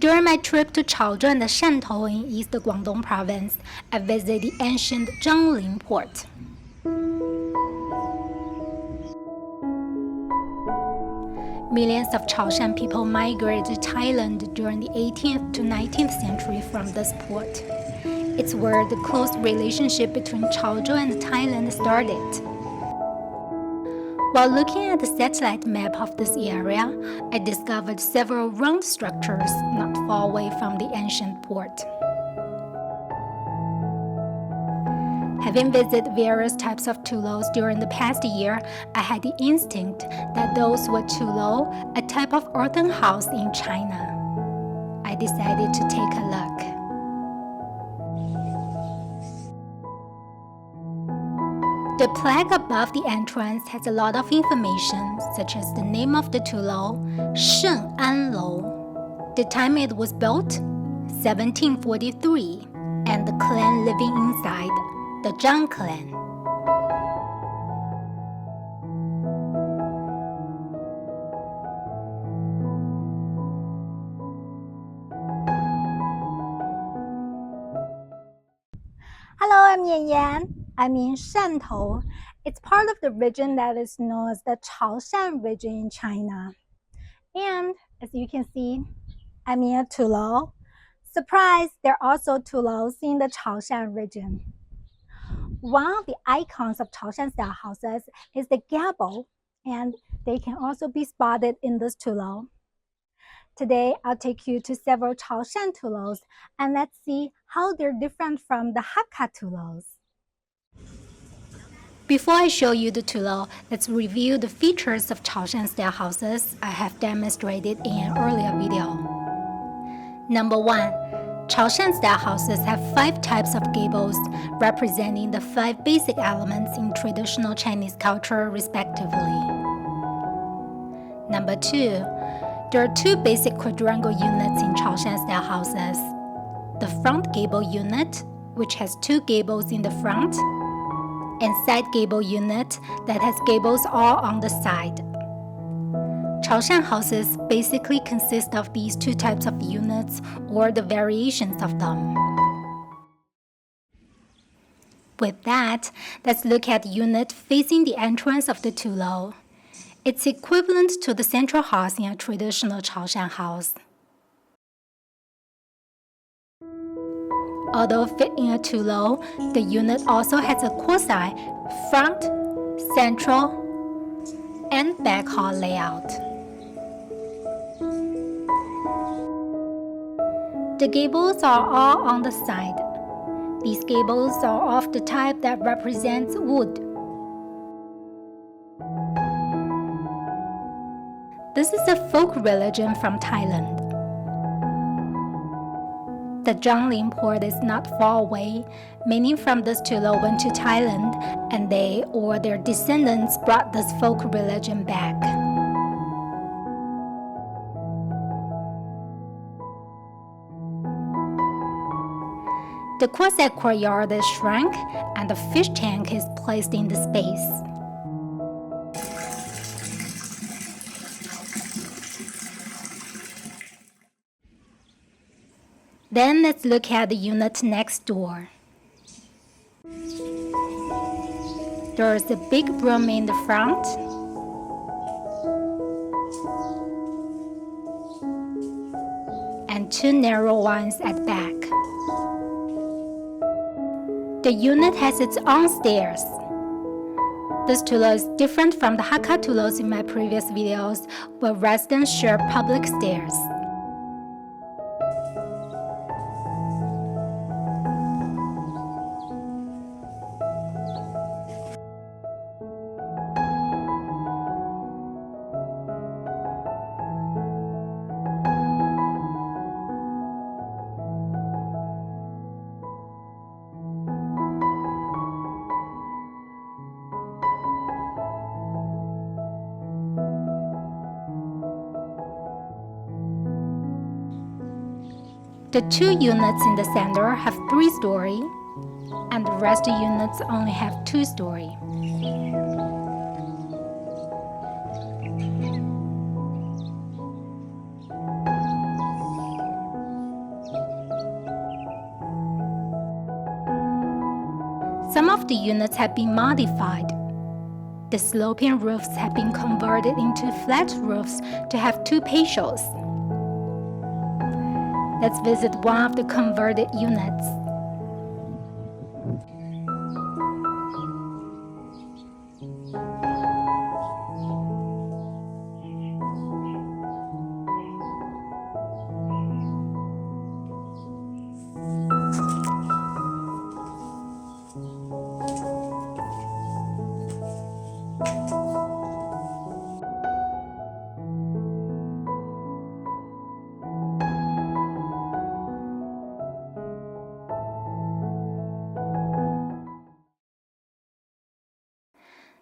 During my trip to Chaozhou and Shantou in East Guangdong province, I visited the ancient Zhangling port. Millions of Chaoshan people migrated to Thailand during the 18th to 19th century from this port. It's where the close relationship between Chaozhou and Thailand started. While looking at the satellite map of this area, I discovered several round structures not far away from the ancient port. Having visited various types of Tulous during the past year, I had the instinct that those were Tulou, a type of earthen house in China. I decided to take a look. The plaque above the entrance has a lot of information, such as the name of the Tulou, Sheng An Lou, the time it was built, 1743, and the clan living inside, the Zhang clan. Hello, I'm Yan Yan. I'm in Shantou. It's part of the region that is known as the Chaoshan region in China. And as you can see, I'm in a Tulou. Surprise, there are also Tulous in the Chaoshan region. One of the icons of Chaoshan-Style houses is the gable, and they can also be spotted in this Tulou. Today, I'll take you to several Chaoshan Tulous, and let's see how they're different from the Hakka Tulous. Before I show you the Tulou, let's review the features of Chaoshan-style houses I have demonstrated in an earlier video. Number 1. Chaoshan-style houses have 5 types of gables, representing the 5 basic elements in traditional Chinese culture, respectively. Number 2. There are 2 basic quadrangle units in Chaoshan-style houses. The front gable unit, which has 2 gables in the front, and side gable unit that has gables all on the side. Chaoshan houses basically consist of these 2 types of units or the variations of them. With that, let's look at the unit facing the entrance of the Tulou. It's equivalent to the central house in a traditional Chaoshan house. Although fit in a Tulou, the unit also has a quasi, front, central, and back hall layout. The gables are all on the side. These gables are of the type that represents wood. This is a folk religion from Thailand. The Zhangling port is not far away. Many from this Tulou went to Thailand, and they or their descendants brought this folk religion back. The quasi-courtyard is shrunk, and the fish tank is placed in the space. Then let's look at the unit next door. There is a big room in the front, and 2 narrow ones at back. The unit has its own stairs. This Tulou is different from the Hakka Tulous in my previous videos, where residents share public stairs. The 2 units in the center have 3-story, and the rest of units only have 2-story. Some of the units have been modified. The sloping roofs have been converted into flat roofs to have two patios. Let's visit one of the converted units.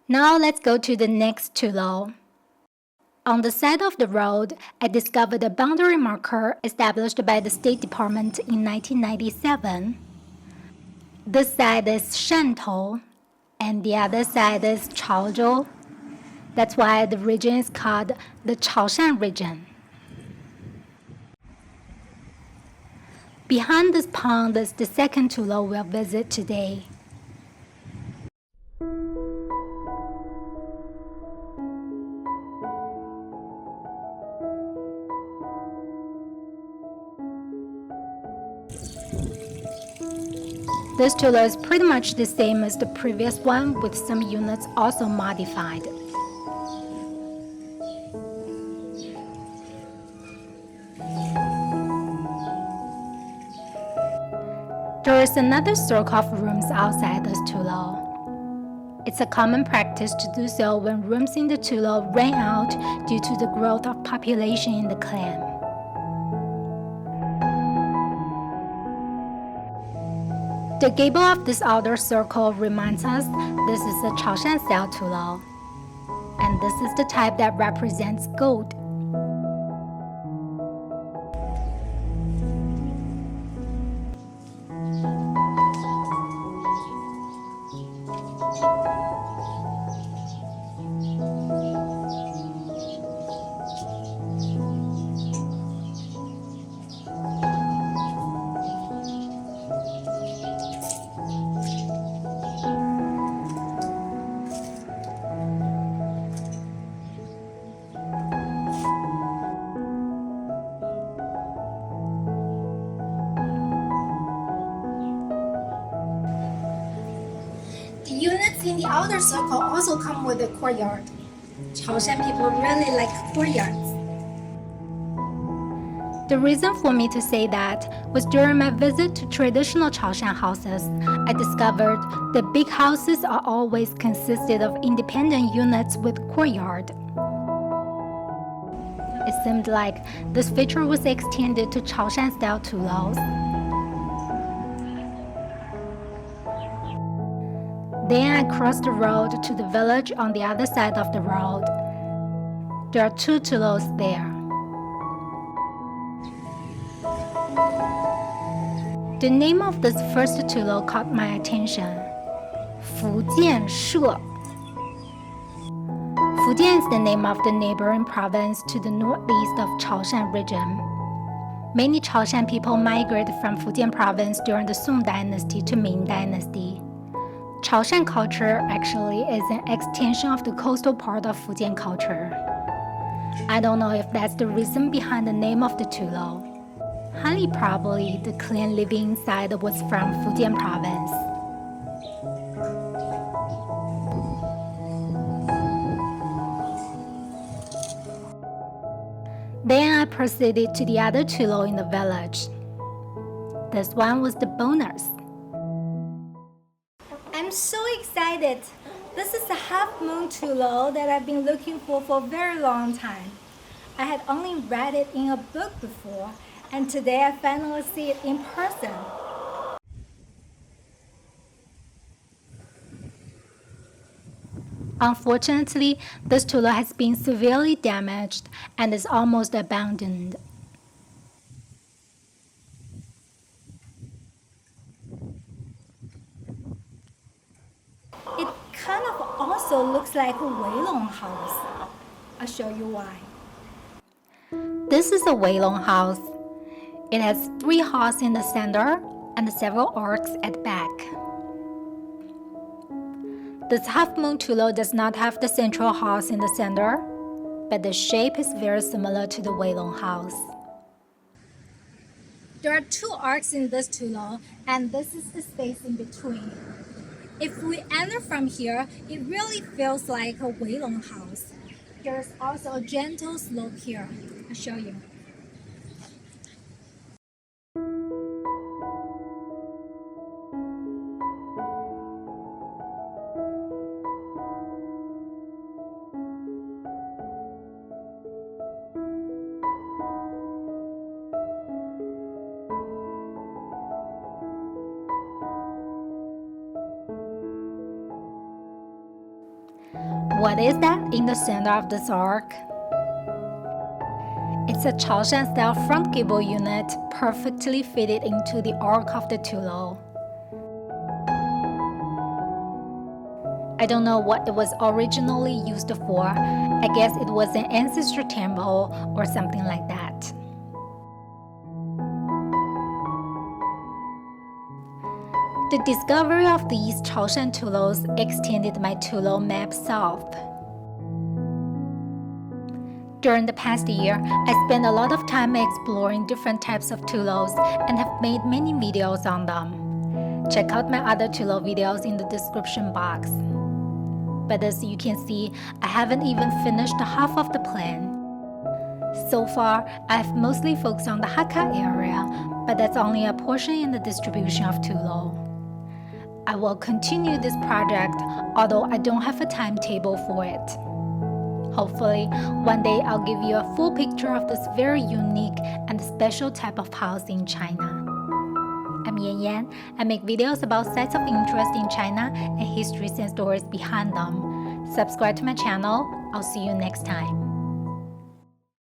Now let's go to the next Tulou. On the side of the road, I discovered a boundary marker established by the State Department in 1997. This side is Shantou, and the other side is Chaozhou. That's why the region is called the Chaoshan region. Behind this pond is the second Tulou we'll visit today. This Tulou is pretty much the same as the previous one, with some units also modified. There is another circle of rooms outside this Tulou. It's a common practice to do so when rooms in the Tulou ran out due to the growth of population in the clan. The gable of this outer circle reminds us this is a Chaoshan-Style Tulou, and this is the type that represents gold. The units in the outer circle also come with a courtyard. Chaoshan people really like courtyards. The reason for me to say that was during my visit to traditional Chaoshan houses, I discovered the big houses are always consisted of independent units with courtyard. It seemed like this feature was extended to Chaoshan-style Tulous. Then I crossed the road to the village on the other side of the road. There are two Tulous there. The name of this first Tulou caught my attention. Fujian. Fujian is the name of the neighboring province to the northeast of Chaoshan region. Many Chaoshan people migrated from Fujian province during the Song dynasty to Ming dynasty. Chaoshan culture actually is an extension of the coastal part of Fujian culture. I don't know if that's the reason behind the name of the Tulou. Highly probably the clan living inside was from Fujian province. Then I proceeded to the other Tulou in the village. This one was the bonus. I'm so excited! This is the half-moon Tulou that I've been looking for a very long time. I had only read it in a book before, and today I finally see it in person. Unfortunately, this Tulou has been severely damaged and is almost abandoned. It kind of also looks like a Weilong house. I'll show you why. This is a Weilong house. It has 3 halls in the center and several arcs at the back. This half-moon Tulou does not have the central house in the center, but the shape is very similar to the Weilong house. There are two arcs in this Tulou, and this is the space in between. If we enter from here, it really feels like a Weilong house. There's also a gentle slope here. I'll show you. What is that in the center of this arc? It's a Chaoshan-style front gable unit perfectly fitted into the arc of the Tulou. I don't know what it was originally used for. I guess it was an ancestor temple or something like that. The discovery of these Chaoshan Tulous extended my Tulou map south. During the past year, I spent a lot of time exploring different types of Tulous and have made many videos on them. Check out my other Tulou videos in the description box. But as you can see, I haven't even finished half of the plan. So far, I've mostly focused on the Hakka area, but that's only a portion in the distribution of Tulou. I will continue this project, although I don't have a timetable for it. Hopefully, one day I'll give you a full picture of this very unique and special type of house in China. I'm Yan Yan. I make videos about sites of interest in China and histories and stories behind them. Subscribe to my channel. I'll see you next time.